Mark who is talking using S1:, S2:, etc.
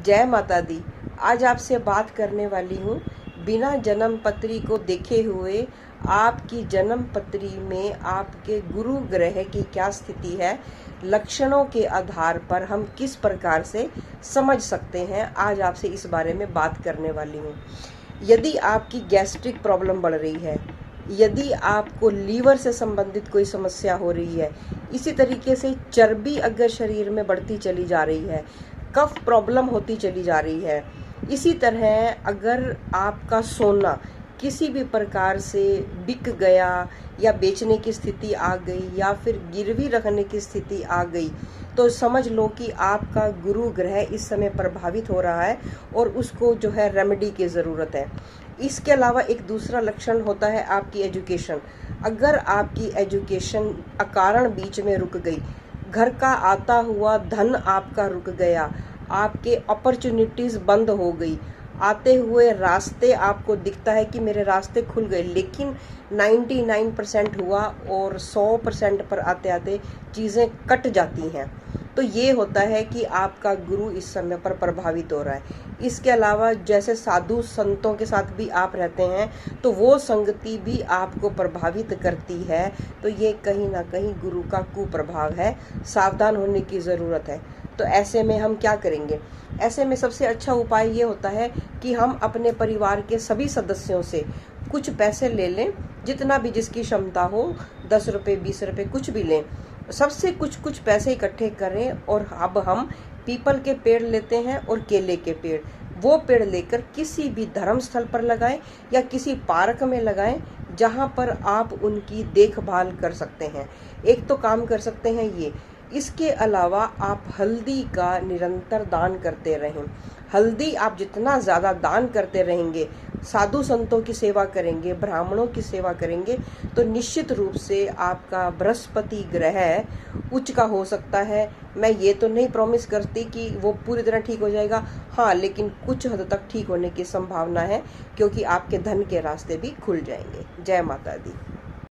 S1: जय माता दी। आज आपसे बात करने वाली हूँ बिना जन्म पत्री को देखे हुए आपकी जन्म पत्री में आपके गुरु ग्रह की क्या स्थिति है, लक्षणों के आधार पर हम किस प्रकार से समझ सकते हैं। आज आपसे इस बारे में बात करने वाली हूँ। यदि आपकी गैस्ट्रिक प्रॉब्लम बढ़ रही है, यदि आपको लीवर से संबंधित कोई समस्या हो रही है, इसी तरीके से चर्बी अगर शरीर में बढ़ती चली जा रही है, कफ प्रॉब्लम होती चली जा रही है, इसी तरह अगर आपका सोना किसी भी प्रकार से बिक गया या बेचने की स्थिति आ गई या फिर गिरवी रखने की स्थिति आ गई, तो समझ लो कि आपका गुरु ग्रह इस समय प्रभावित हो रहा है और उसको जो है रेमेडी की ज़रूरत है। इसके अलावा एक दूसरा लक्षण होता है आपकी एजुकेशन। अगर आपकी एजुकेशन अकारण बीच में रुक गई, घर का आता हुआ धन आपका रुक गया, आपके अपॉर्चुनिटीज़ बंद हो गई, आते हुए रास्ते आपको दिखता है कि मेरे रास्ते खुल गए, लेकिन 99% हुआ और 100% पर आते आते चीज़ें कट जाती हैं, तो ये होता है कि आपका गुरु इस समय पर प्रभावित हो रहा है। इसके अलावा जैसे साधु संतों के साथ भी आप रहते हैं तो वो संगति भी आपको प्रभावित करती है, तो ये कहीं ना कहीं गुरु का कुप्रभाव है, सावधान होने की ज़रूरत है। तो ऐसे में हम क्या करेंगे? ऐसे में सबसे अच्छा उपाय ये होता है कि हम अपने परिवार के सभी सदस्यों से कुछ पैसे ले लें, जितना भी जिसकी क्षमता हो, 10 रुपये 20 रुपये कुछ भी लें, सबसे कुछ कुछ पैसे इकट्ठे करें और अब हम पीपल के पेड़ लेते हैं और केले के पेड़, वो पेड़ लेकर किसी भी धर्म स्थल पर लगाएं या किसी पार्क में लगाएं जहां पर आप उनकी देखभाल कर सकते हैं। एक तो काम कर सकते हैं ये। इसके अलावा आप हल्दी का निरंतर दान करते रहें। हल्दी आप जितना ज़्यादा दान करते रहेंगे, साधु संतों की सेवा करेंगे, ब्राह्मणों की सेवा करेंगे, तो निश्चित रूप से आपका बृहस्पति ग्रह उच्च का हो सकता है। मैं ये तो नहीं प्रॉमिस करती कि वो पूरी तरह ठीक हो जाएगा, हाँ, लेकिन कुछ हद तक ठीक होने की संभावना है, क्योंकि आपके धन के रास्ते भी खुल जाएंगे। जय माता दी।